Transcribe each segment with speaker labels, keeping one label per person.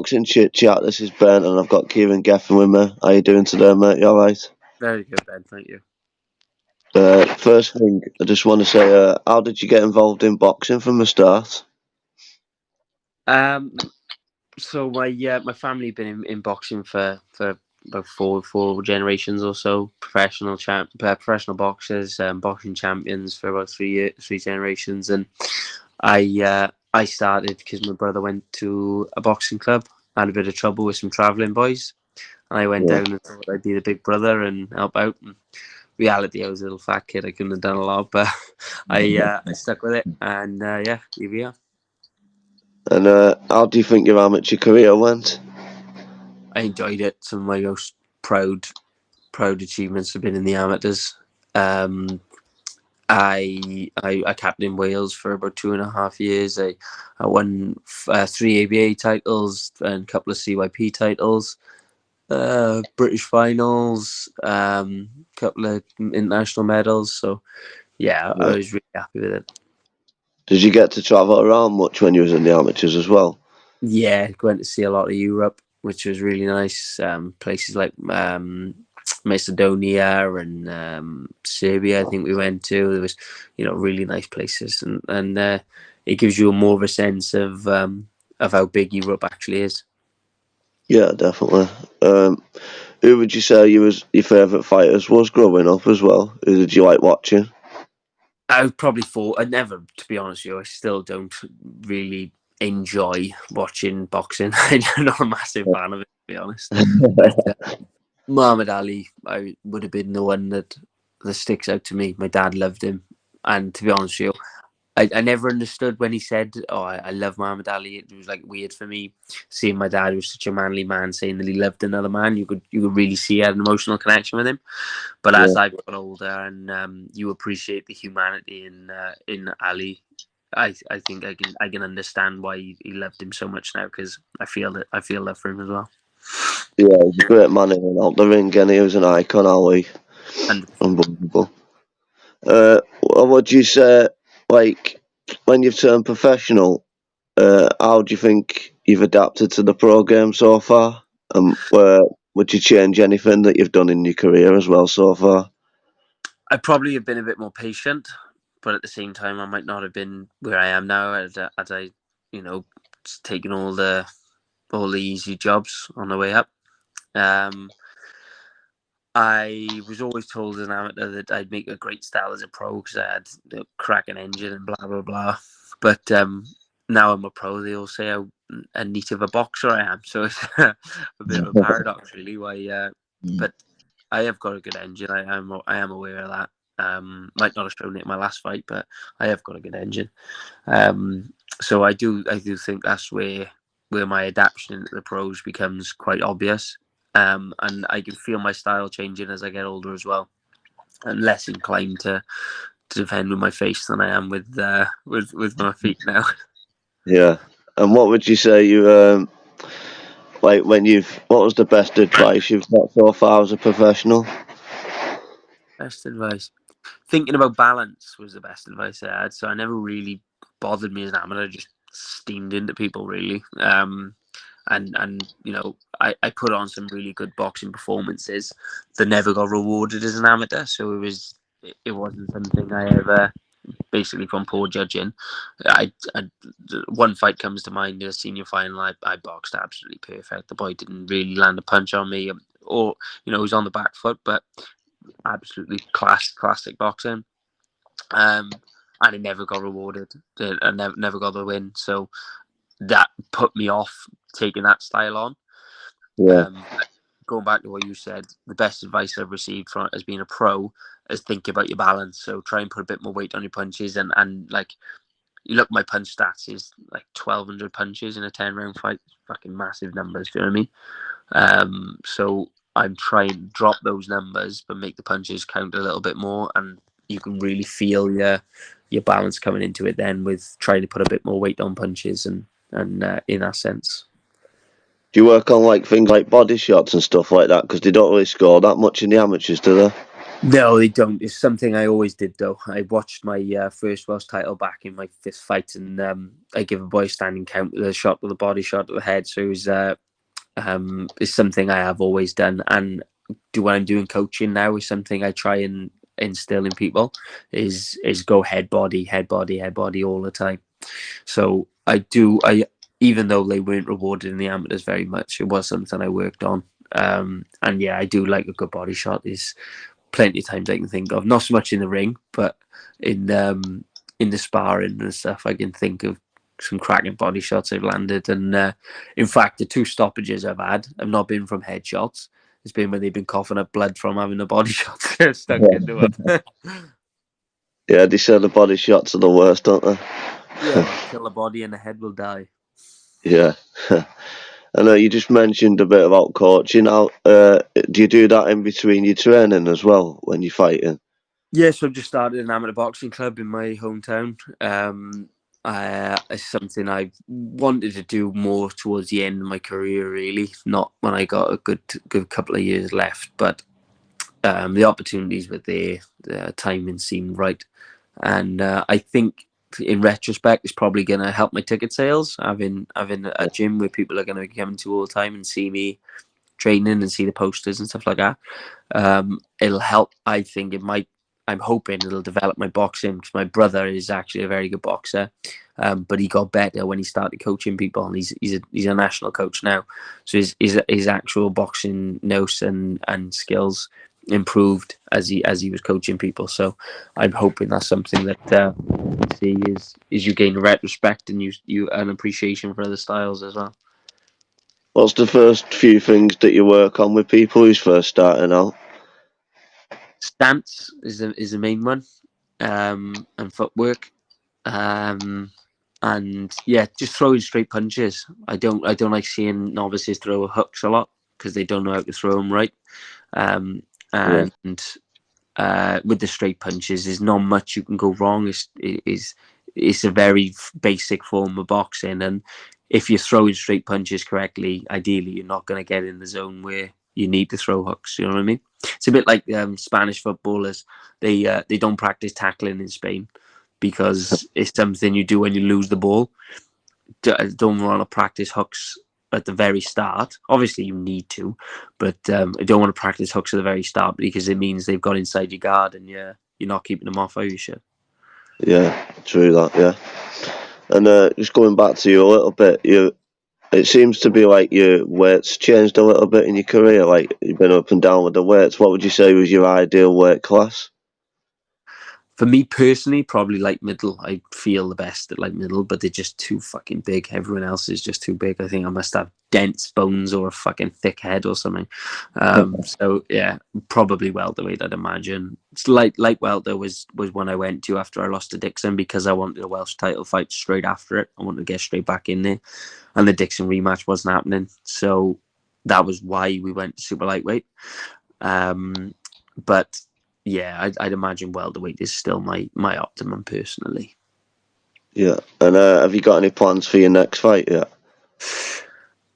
Speaker 1: boxing chit chat. This is Ben, and I've got Kieran gething with me. How you doing today, mate? You all right?
Speaker 2: Very good, Ben. Thank you.
Speaker 1: First thing, I just want to say, how did you get involved in boxing from the start?
Speaker 2: Um, so my family been in boxing for about four generations or so. Professional boxers, boxing champions for about 3 generations, and I started because my brother went to a boxing club. I had a bit of trouble with some travelling boys, and I went
Speaker 1: Yeah,
Speaker 2: down and thought I'd be the big brother and help out. And reality, I was a little fat kid. I couldn't have done a lot, but I stuck with it, and yeah, here we are.
Speaker 1: and how do you think your amateur career went?
Speaker 2: I enjoyed it. Some of my most proud achievements have been in the amateurs. Um, I captained Wales for about 2.5 years. I won 3 ABA titles and a couple of CYP titles, British finals, couple of international medals. So yeah, I
Speaker 1: Yeah.
Speaker 2: was really happy with it.
Speaker 1: Did you get to travel around much when you was in the amateurs as well?
Speaker 2: Yeah, went to see a lot of Europe, which was really nice. Places like Macedonia and Serbia, I think we went to. There was, really nice places, and it gives you more of a sense of how big Europe actually is.
Speaker 1: Yeah, definitely. Who would you say your favourite fighters was growing up as well? Who did you like watching?
Speaker 2: I would probably thought I'd never, to be honest with you, I still don't really enjoy watching boxing. I'm not a massive fan of it, to be honest. But Muhammad Ali, I would have been the one that sticks out to me. My dad loved him, and to be honest with you, I never understood when he said, "Oh, I love Muhammad Ali." It was like weird for me seeing my dad, who was such a manly man, saying that he loved another man. You could really see he had an emotional connection with him. But
Speaker 1: Yeah,
Speaker 2: as I've got older and you appreciate the humanity in Ali, I think I can understand why he loved him so much now, because I feel love for him as well.
Speaker 1: yeah, he's a great man in and out the ring, and he was an icon, Ali.
Speaker 2: And
Speaker 1: Unbelievable. What would you say, like, when you've turned professional, how do you think you've adapted to the pro game so far? Would you change anything that you've done in your career as well so far?
Speaker 2: I probably have been a bit more patient, but at the same time, I might not have been where I am now as I, you know, taken all the easy jobs on the way up. Um, I was always told as an amateur that I'd make a great style as a pro because I had the cracking engine and blah blah blah. But now I'm a pro, they all say how neat of a boxer I am. So it's a bit of a paradox, really. But I have got a good engine. I am aware of that. Might not have shown it in my last fight, but I have got a good engine. So I do think that's where my adaptation into the pros becomes quite obvious. And I can feel my style changing as I get older as well. I'm less inclined to defend with my face than I am with my feet now.
Speaker 1: Yeah. And what would you say like what was the best advice you've got so far as a professional?
Speaker 2: Best advice. Thinking about balance was the best advice I had. So I never really bothered me as an amateur. I just steamed into people really. And I put on some really good boxing performances that never got rewarded as an amateur. So it wasn't something I ever, basically from poor judging. I one fight comes to mind, a senior final. I boxed absolutely perfect. The boy didn't really land a punch on me, or he was on the back foot, but absolutely classic boxing. Um, and it never got rewarded. I never got the win. So that put me off taking that style on.
Speaker 1: Yeah.
Speaker 2: Um, Going back to what you said, the best advice I've received from as being a pro is think about your balance. So try and put a bit more weight on your punches, and like you look, my punch stats is like 1,200 punches in a 10 round fight. Fucking massive numbers. Do you know what I mean? So I'm trying to drop those numbers, but make the punches count a little bit more, and you can really feel your balance coming into it then with trying to put a bit more weight on punches and in that sense.
Speaker 1: Do you work on like things like body shots and stuff like that? Because they don't really score that much in the amateurs, do they?
Speaker 2: No, they don't. It's something I always did, though. I watched my first Welsh title back in my fifth fight, and I give a boy a standing count with a shot with a body shot to the head. So it's something I have always done, and when I'm doing coaching now is something I try and instill in people is go head body, head body, head body all the time. So I even though they weren't rewarded in the amateurs very much, it was something I worked on. And yeah, I do like a good body shot. Is plenty of times I can think of, not so much in the ring, but in the sparring and stuff, I can think of some cracking body shots I've landed. And in fact, the two stoppages I've had have not been from headshots. It's been when they've been coughing up blood from having the body shots stuck into them.
Speaker 1: Yeah, they say the body shots are the worst, don't they?
Speaker 2: Yeah, well, kill the body and the head will die.
Speaker 1: Yeah. I know you just mentioned a bit about coaching. Now, do you do that in between your training as well when you're fighting?
Speaker 2: Yeah, so I've just started an amateur boxing club in my hometown. It's something I wanted to do more towards the end of my career, really, not when I got a good couple of years left. But the opportunities were there, the timing seemed right, and I think in retrospect, it's probably going to help my ticket sales. Having a gym where people are going to be coming to all the time and see me training and see the posters and stuff like that. It'll help. I think it might. I'm hoping it'll develop my boxing because my brother is actually a very good boxer, but he got better when he started coaching people, and he's a national coach now. So his actual boxing nous and skills improved as he was coaching people. So I'm hoping that's something that see is you gain respect and you an appreciation for other styles as well.
Speaker 1: What's the first few things that you work on with people who's first starting out?
Speaker 2: Stance is the main one, and footwork, and yeah, just throwing straight punches. I don't like seeing novices throw hooks a lot because they don't know how to throw them right. Um,
Speaker 1: Yeah,
Speaker 2: and with the straight punches, there's not much you can go wrong. It's a very basic form of boxing, and if you're throwing straight punches correctly, ideally you're not going to get in the zone where you need to throw hooks. You know what I mean? It's a bit like Spanish footballers. They don't practice tackling in Spain because it's something you do when you lose the ball. Don't want to practice hooks at the very start. Obviously, you need to, but I don't want to practice hooks at the very start because it means they've got inside your guard and you're not keeping them off, are you? Should.
Speaker 1: yeah, true that. Yeah, and just going back to you a little bit, it seems to be like your weights changed a little bit in your career. Like you've been up and down with the weights. What would you say was your ideal weight class?
Speaker 2: For me personally, probably light middle. I feel the best at light middle, but they're just too fucking big. Everyone else is just too big. I think I must have dense bones or a fucking thick head or something. So yeah, probably welterweight. I'd imagine. It's light welter was when I went to after I lost to Dixon because I wanted a Welsh title fight straight after it. I wanted to get straight back in there, and the Dixon rematch wasn't happening. So that was why we went to super lightweight. But yeah, I'd imagine welterweight is still my optimum personally.
Speaker 1: Yeah, and have you got any plans for your next fight yet?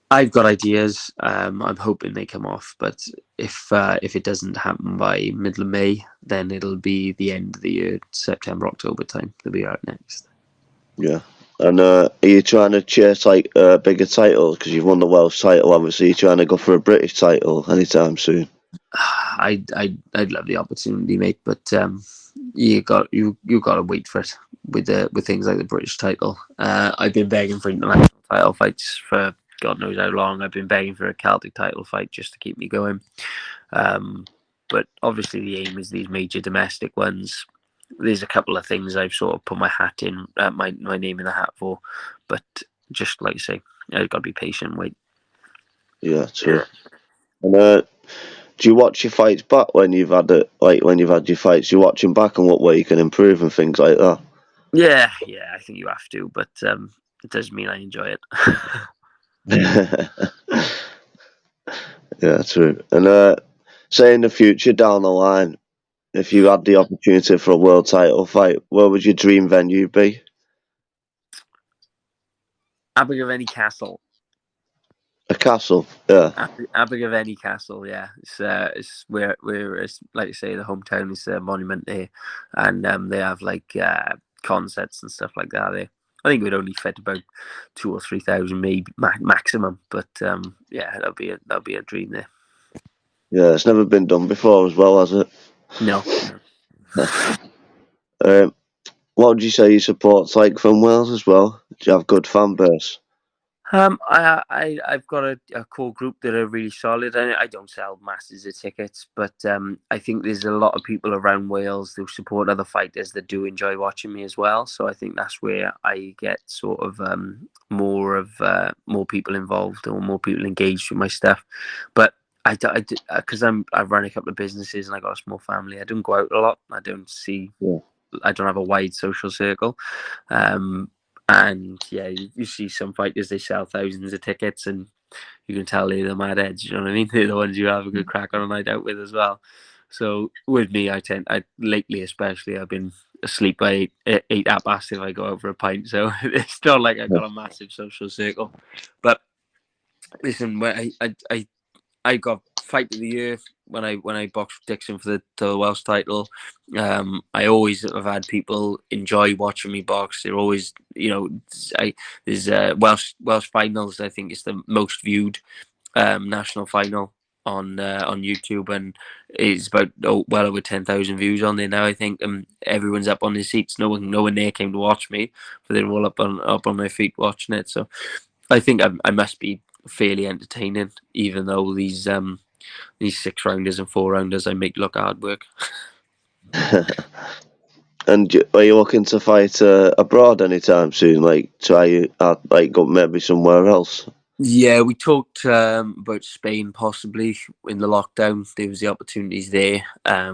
Speaker 2: I've got ideas. I'm hoping they come off, but if it doesn't happen by middle of May, then it'll be the end of the year, September, October time. They'll be out next.
Speaker 1: Yeah, and are you trying to chase like bigger titles because you've won the Welsh title? Obviously, you're trying to go for a British title anytime soon.
Speaker 2: I'd love the opportunity, mate, but you got to wait for it with things like the British title. I've been begging for international title fights for God knows how long. I've been begging for a Celtic title fight just to keep me going. But obviously the aim is these major domestic ones. There's a couple of things I've sort of put my hat in, my name in the hat for, but just like I say, I've got to be patient and wait.
Speaker 1: Yeah, true. And do you watch your fights back when you've had it? Like when you've had your fights, you watch them back and what way you can improve and things like that.
Speaker 2: Yeah, I think you have to, but it doesn't mean I enjoy it.
Speaker 1: Yeah, true. And say in the future down the line, if you had the opportunity for a world title fight, where would your dream venue be?
Speaker 2: Abergavenny Castle.
Speaker 1: A Castle, yeah.
Speaker 2: Abergavenny Castle, yeah. It's where it's like you say, the hometown is a monument there, and they have like concerts and stuff like that there. I think it would only fit about 2 or 3,000 maybe maximum, but yeah, that'll be a dream there.
Speaker 1: Yeah, it's never been done before as well, has it?
Speaker 2: No, no.
Speaker 1: Um, what would you say your support's like from Wales as well? Do you have good fan base?
Speaker 2: I've got a core group that are really solid. I don't sell masses of tickets, but I think there's a lot of people around Wales who support other fighters that do enjoy watching me as well. So I think that's where I get sort of more people involved or more people engaged with my stuff. But because I run a couple of businesses and I got a small family. I don't go out a lot.
Speaker 1: Yeah.
Speaker 2: I don't have a wide social circle. And yeah, you see some fighters, they sell thousands of tickets, and you can tell they're the mad heads. You know what I mean? They're the ones you have a good crack on a night out with as well. So with me, lately especially, I've been asleep by eight at past if I go out for a pint. So it's not like I've got a massive social circle. But listen, I got fight of the year when I boxed Dixon for the Welsh title. I always have had people enjoy watching me box. They're always, there's Welsh finals. I think it's the most viewed national final on YouTube, and it's about well over 10,000 views on there now. I think everyone's up on their seats. No one there came to watch me, but they're all up on their feet watching it. So I think I must be fairly entertaining, even though these 6 rounders and 4 rounders I make look hard work.
Speaker 1: And are you looking to fight abroad anytime soon? Like try like go maybe somewhere else?
Speaker 2: Yeah, we talked about Spain possibly in the lockdown. There was the opportunities there.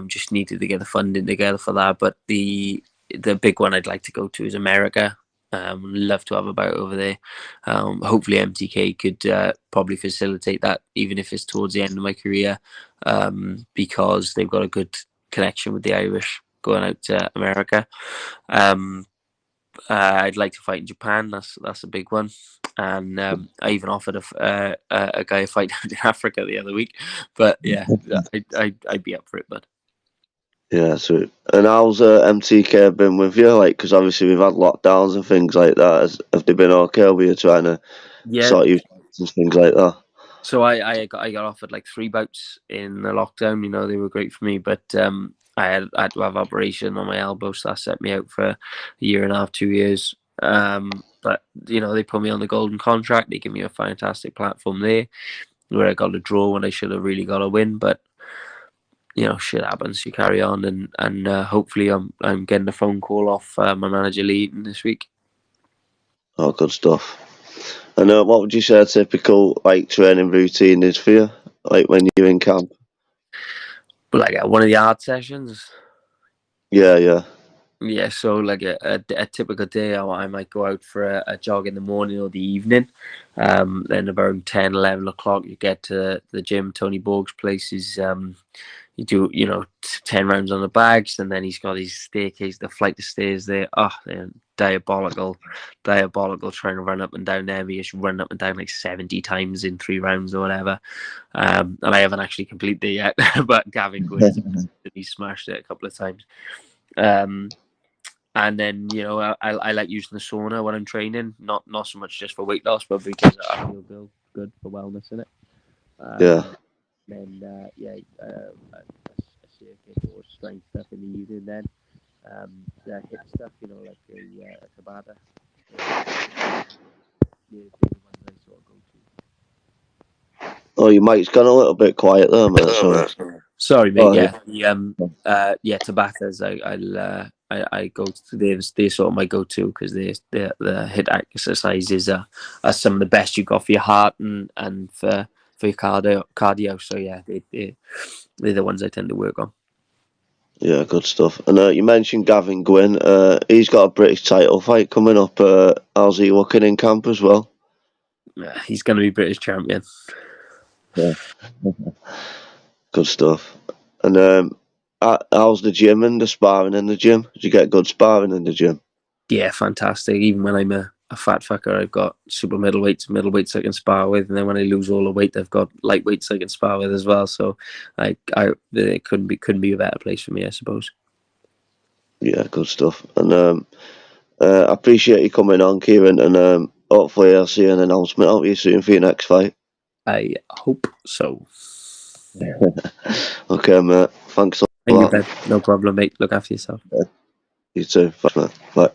Speaker 2: Just needed to get the funding together for that. But the big one I'd like to go to is America. Love to have a bout over there. Hopefully MTK could probably facilitate that, even if it's towards the end of my career, because they've got a good connection with the Irish going out to America. I'd like to fight in Japan. That's a big one. And I even offered a guy a fight in Africa the other week. But yeah, I'd be up for it, bud.
Speaker 1: Yeah, sweet. And how's MTK been with you? Like, because obviously we've had lockdowns and things like that. Have they been okay with you trying to
Speaker 2: Yeah.
Speaker 1: sort you and things like that?
Speaker 2: So I got offered like 3 bouts in the lockdown. You know, they were great for me, but I had to have operation on my elbow, so that set me out for a year and a half, 2 years. But you know, they put me on the golden contract. They give me a fantastic platform there, where I got a draw when I should have really got a win. But you know, shit happens. You carry on, and hopefully, I'm getting a phone call off my manager Lee this week.
Speaker 1: Oh, good stuff. And what would you say a typical like training routine is for you? Like when you're in camp?
Speaker 2: But like one of the art sessions.
Speaker 1: Yeah.
Speaker 2: Yeah, so like a typical day, I might go out for a jog in the morning or the evening. Then about 10, 11 o'clock, you get to the gym. Tony Borg's place is, you do, 10 rounds on the bags, and then he's got his staircase, the flight of stairs there. Oh, they're diabolical trying to run up and down there. You should run up and down like 70 times in 3 rounds or whatever. And I haven't actually completed it yet, but Gavin Gwyn's he smashed it a couple of times. And then I like using the sauna when I'm training, not so much just for weight loss, but because I feel good for wellness in it.
Speaker 1: Yeah.
Speaker 2: Then a circuit or strength stuff in the evening. Then the hip stuff, like a Tabata. The ones I sort of go to.
Speaker 1: Oh, your mic's gone a little bit quiet there, mate.
Speaker 2: Sorry, mate.
Speaker 1: Oh,
Speaker 2: Yeah, Tabatas. I go to. They're sort of my go-to because the HIIT exercises are some of the best you got for your heart and for your cardio. So yeah, they're the ones I tend to work on.
Speaker 1: Yeah, good stuff. And you mentioned Gavin Gwyn. He's got a British title fight coming up. How's he looking in camp as well?
Speaker 2: He's going to be British champion.
Speaker 1: Yeah. Good stuff. And how's the gym and the sparring in the gym? Did you get good sparring in the gym?
Speaker 2: Yeah, fantastic. Even when I'm a fat fucker. I've got super middleweights I can spar with, and then when I lose all the weight, I've got lightweights I can spar with as well. So, it couldn't be a better place for me, I suppose.
Speaker 1: Yeah, good stuff. And I appreciate you coming on, Kieran, and hopefully I'll see an announcement out of you soon for your next fight.
Speaker 2: I hope so.
Speaker 1: Okay, mate. Thanks a
Speaker 2: Thank you,
Speaker 1: lot.
Speaker 2: Ben. No problem, mate. Look after yourself.
Speaker 1: You too. Thanks, mate. Bye.